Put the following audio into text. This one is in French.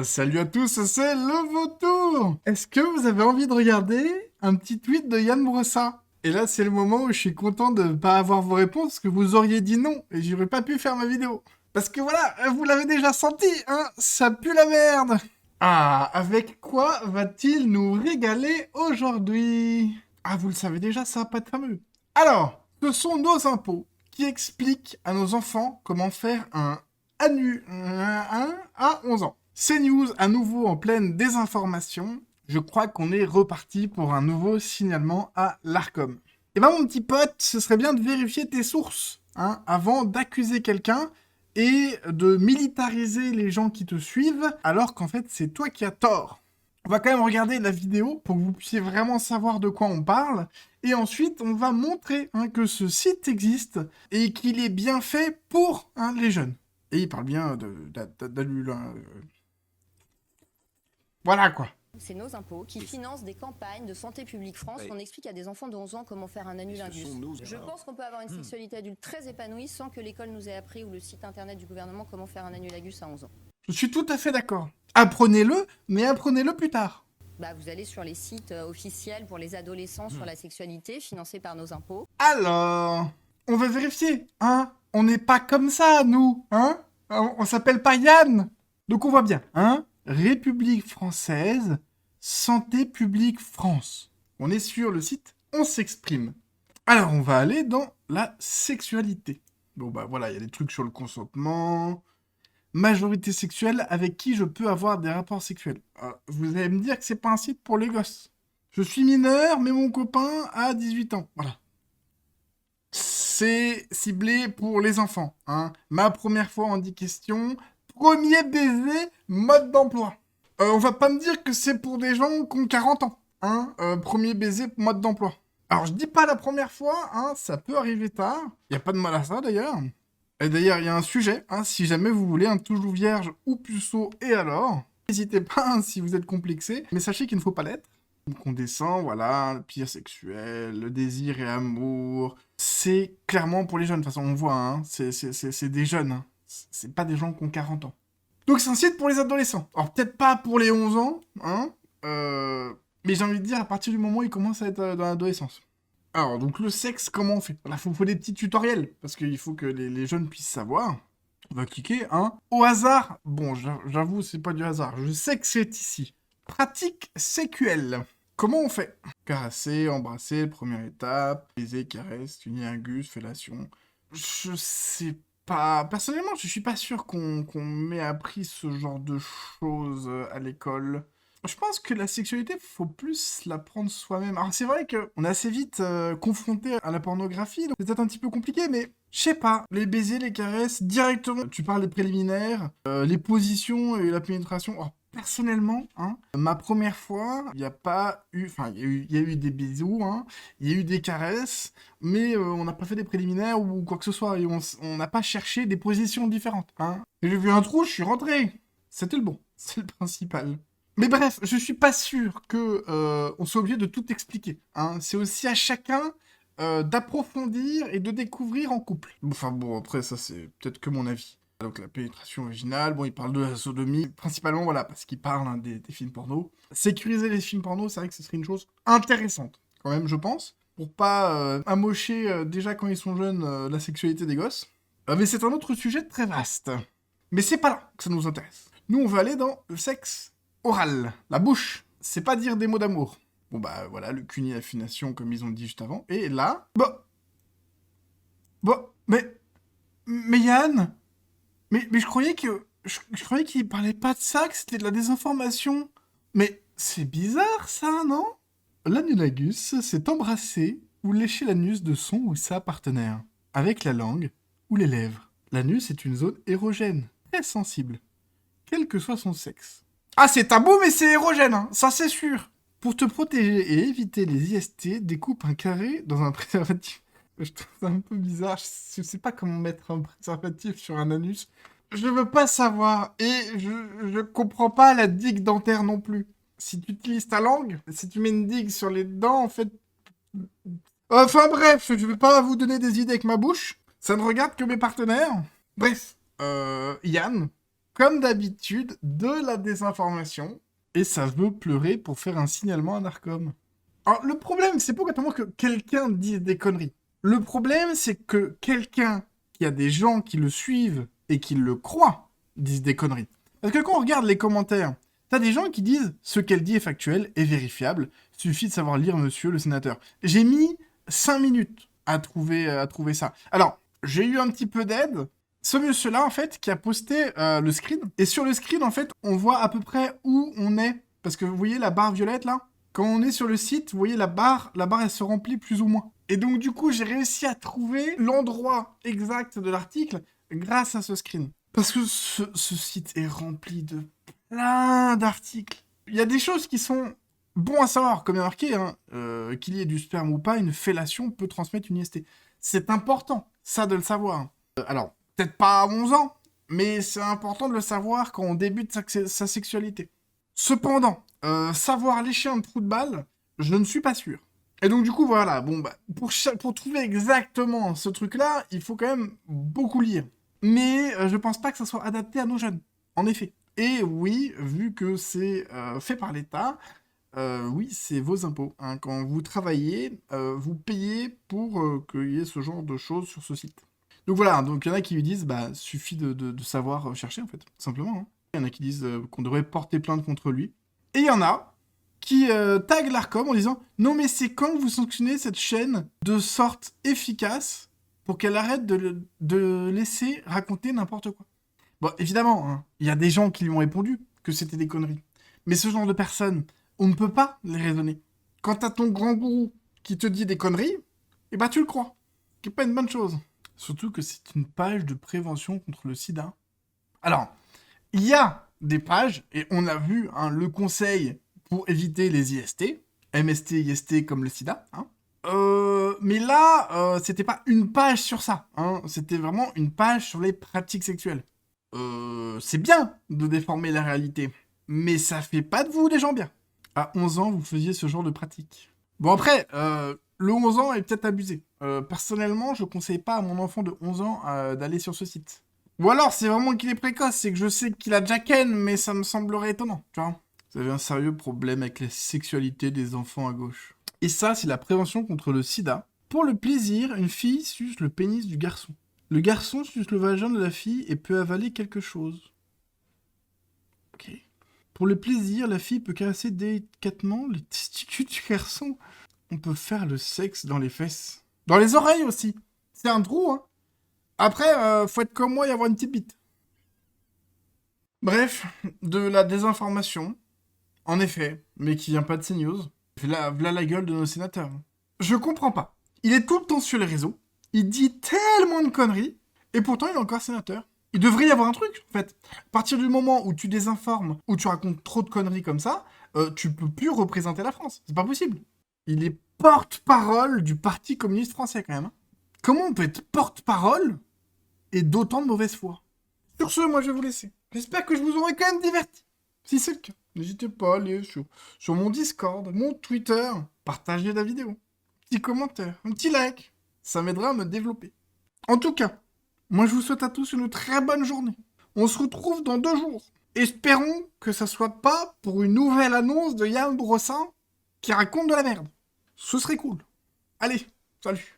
Salut à tous, c'est le Vautour. Est-ce que vous avez envie de regarder un petit tweet de Yann Brossa? Et là, c'est le moment où je suis content de ne pas avoir vos réponses, parce que vous auriez dit non, et j'aurais pas pu faire ma vidéo. Parce que voilà, vous l'avez déjà senti, hein, ça pue la merde. Ah, avec quoi va-t-il nous régaler aujourd'hui? Ah, vous le savez déjà, ça va pas être fameux. Alors, ce sont nos impôts qui expliquent à nos enfants comment faire un à 11 ans. CNews, à nouveau en pleine désinformation. Je crois qu'on est reparti pour un nouveau signalement à l'ARCOM. Eh ben mon petit pote, ce serait bien de vérifier tes sources, hein, avant d'accuser quelqu'un et de militariser les gens qui te suivent, alors qu'en fait c'est toi qui as tort. On va quand même regarder la vidéo pour que vous puissiez vraiment savoir de quoi on parle. Et ensuite, on va montrer, hein, que ce site existe et qu'il est bien fait pour, hein, les jeunes. Et il parle bien d'adultes. Voilà quoi. C'est nos impôts qui financent des campagnes de Santé publique France. On explique à des enfants de 11 ans comment faire un annulingus. Je pense qu'on peut avoir une sexualité adulte très épanouie sans que l'école nous ait appris ou le site internet du gouvernement comment faire un annulingus à 11 ans. Je suis tout à fait d'accord. Apprenez-le, mais apprenez-le plus tard. Vous allez sur les sites officiels pour les adolescents sur la sexualité financés par nos impôts. Alors, on va vérifier, hein. On n'est pas comme ça, nous, hein. On s'appelle pas Yann. Donc on voit bien, hein. République française, Santé publique France. On est sur le site On s'exprime. Alors on va aller dans la sexualité. Bon bah voilà, il y a des trucs sur le consentement, majorité sexuelle avec qui je peux avoir des rapports sexuels. Vous allez me dire que c'est pas un site pour les gosses. Je suis mineur, mais mon copain a 18 ans. Voilà. C'est ciblé pour les enfants, hein. Ma première fois en 10 questions. Premier baiser, mode d'emploi. On va pas me dire que c'est pour des gens qui ont 40 ans, hein. Premier baiser, mode d'emploi. Alors, je dis pas la première fois, hein, ça peut arriver tard. Y a pas de mal à ça, d'ailleurs. Et d'ailleurs, il y a un sujet, hein, si jamais vous voulez un toujours vierge ou puceau, et alors, n'hésitez pas, hein, si vous êtes complexé, mais sachez qu'il ne faut pas l'être. Donc on descend, voilà, le pire sexuel, le désir et amour. C'est clairement pour les jeunes, de toute façon, on voit, hein, c'est des jeunes, hein. C'est pas des gens qui ont 40 ans. Donc c'est un site pour les adolescents. Alors peut-être pas pour les 11 ans, hein, mais j'ai envie de dire à partir du moment où ils commencent à être dans l'adolescence. Alors, donc le sexe, comment on fait? Voilà, faut des petits tutoriels, parce qu'il faut que les jeunes puissent savoir. On va cliquer, hein. Au hasard, bon, j'avoue, c'est pas du hasard. Je sais que c'est ici. Pratique séquelle. Comment on fait? Caresser, embrasser, première étape. Baiser, caresse, unilingus, fellation. Je sais pas. Personnellement, je suis pas sûr qu'on m'ait appris ce genre de choses à l'école. Je pense que la sexualité, faut plus l'apprendre soi-même. Alors c'est vrai qu'on est assez vite confronté à la pornographie, donc c'est peut-être un petit peu compliqué, mais je sais pas. Les baisers, les caresses, directement. Tu parles des préliminaires, les positions et la pénétration. Oh, personnellement, hein, ma première fois, il n'y a pas eu... Enfin, il y a eu des bisous, hein, il y a eu des caresses, mais on n'a pas fait des préliminaires ou quoi que ce soit, et on n'a pas cherché des positions différentes, hein. Et j'ai vu un trou, je suis rentré. C'était le bon, c'est le principal. Mais bref, je suis pas sûr que on soit obligé de tout expliquer, hein. C'est aussi à chacun d'approfondir et de découvrir en couple. Enfin bon, après ça c'est peut-être que mon avis. Donc la pénétration originale, bon il parle de la sodomie, principalement voilà, parce qu'il parle, hein, des films porno. Sécuriser les films porno, c'est vrai que ce serait une chose intéressante, quand même je pense, pour pas amocher déjà quand ils sont jeunes la sexualité des gosses. Mais c'est un autre sujet très vaste. Mais c'est pas là que ça nous intéresse. Nous on veut aller dans le sexe oral, la bouche, c'est pas dire des mots d'amour. Bon bah voilà, le cuni affination comme ils ont dit juste avant. Et là, mais Yann, mais je croyais que je croyais qu'il parlait pas de ça, que c'était de la désinformation. Mais c'est bizarre ça, non? L'annulagus, c'est embrasser ou lécher l'anus de son ou sa partenaire, avec la langue ou les lèvres. L'anus est une zone érogène, très sensible, quel que soit son sexe. Ah, c'est tabou, mais c'est érogène, hein, ça c'est sûr. Pour te protéger et éviter les IST, découpe un carré dans un préservatif. Je trouve ça un peu bizarre, je sais pas comment mettre un préservatif sur un anus. Je veux pas savoir, et je comprends pas la digue dentaire non plus. Si tu utilises ta langue, si tu mets une digue sur les dents, en fait... Enfin bref, je vais pas vous donner des idées avec ma bouche. Ça ne regarde que mes partenaires. Bref, Yann, comme d'habitude, de la désinformation. Et ça veut pleurer pour faire un signalement à Narcom. Alors, le problème, c'est pas tellement que quelqu'un dise des conneries. Le problème, c'est que quelqu'un qui a des gens qui le suivent et qui le croient dise des conneries. Parce que quand on regarde les commentaires, t'as des gens qui disent « Ce qu'elle dit est factuel et vérifiable. Suffit de savoir lire, monsieur le sénateur. » J'ai mis 5 minutes à trouver ça. Alors, j'ai eu un petit peu d'aide. Ce monsieur-là, en fait, qui a posté le screen. Et sur le screen, en fait, on voit à peu près où on est. Parce que vous voyez la barre violette, là ? Quand on est sur le site, vous voyez la barre, elle se remplit plus ou moins. Et donc, du coup, j'ai réussi à trouver l'endroit exact de l'article grâce à ce screen. Parce que ce site est rempli de plein d'articles. Il y a des choses qui sont bons à savoir, comme il y a marqué, hein, qu'il y ait du sperme ou pas, une fellation peut transmettre une IST. C'est important, ça, de le savoir. Alors, peut-être pas à 11 ans, mais c'est important de le savoir quand on débute sa sexualité. Cependant, savoir lécher un trou de balle, je ne suis pas sûr. Et donc, du coup, voilà, bon, bah, pour trouver exactement ce truc-là, il faut quand même beaucoup lire. Mais je pense pas que ça soit adapté à nos jeunes, en effet. Et oui, vu que c'est fait par l'État, oui, c'est vos impôts. Hein. Quand vous travaillez, vous payez pour qu'il y ait ce genre de choses sur ce site. Donc voilà, donc il y en a qui lui disent, bah, suffit de savoir chercher, en fait, tout simplement. Hein. Il y en a qui disent qu'on devrait porter plainte contre lui. Et il y en a qui taguent l'ARCOM en disant « Non, mais c'est quand vous sanctionnez cette chaîne de sorte efficace pour qu'elle arrête de laisser raconter n'importe quoi. » Bon, évidemment, hein, il y a des gens qui lui ont répondu que c'était des conneries. Mais ce genre de personnes, on ne peut pas les raisonner. Quand t'as ton grand gourou qui te dit des conneries, eh ben tu le crois. Ce qui n'est pas une bonne chose. Surtout que c'est une page de prévention contre le sida. Alors, il y a des pages, et on a vu hein, le conseil pour éviter les IST, MST, IST comme le sida, hein. Mais là, c'était pas une page sur ça, hein. C'était vraiment une page sur les pratiques sexuelles. C'est bien de déformer la réalité, mais ça fait pas de vous des gens bien. À 11 ans, vous faisiez ce genre de pratique. Bon après, le 11 ans est peut-être abusé. Personnellement, je conseille pas à mon enfant de 11 ans d'aller sur ce site. Ou alors, c'est vraiment qu'il est précoce, c'est que je sais qu'il a déjà ken, mais ça me semblerait étonnant, tu vois. Vous avez un sérieux problème avec la sexualité des enfants à gauche. Et ça, c'est la prévention contre le sida. Pour le plaisir, une fille suce le pénis du garçon. Le garçon suce le vagin de la fille et peut avaler quelque chose. Ok. Pour le plaisir, la fille peut caresser délicatement les testicules du garçon. On peut faire le sexe dans les fesses. Dans les oreilles aussi. C'est un trou, hein. Après, faut être comme moi et avoir une petite bite. Bref, de la désinformation, en effet, mais qui vient pas de CNews. V'là la gueule de nos sénateurs. Je comprends pas. Il est tout le temps sur les réseaux, il dit tellement de conneries, et pourtant il est encore sénateur. Il devrait y avoir un truc, en fait. À partir du moment où tu désinformes, où tu racontes trop de conneries comme ça, tu peux plus représenter la France. C'est pas possible. Il est porte-parole du Parti communiste français, quand même. Hein. Comment on peut être porte-parole et d'autant de mauvaise foi? Sur ce, moi je vais vous laisser. J'espère que je vous aurai quand même diverti. Si c'est le cas, n'hésitez pas à aller sur mon Discord, mon Twitter, partager la vidéo. Petit commentaire, un petit like. Ça m'aidera à me développer. En tout cas, moi je vous souhaite à tous une très bonne journée. On se retrouve dans 2 jours. Espérons que ça soit pas pour une nouvelle annonce de Yann Brossin qui raconte de la merde. Ce serait cool. Allez, salut.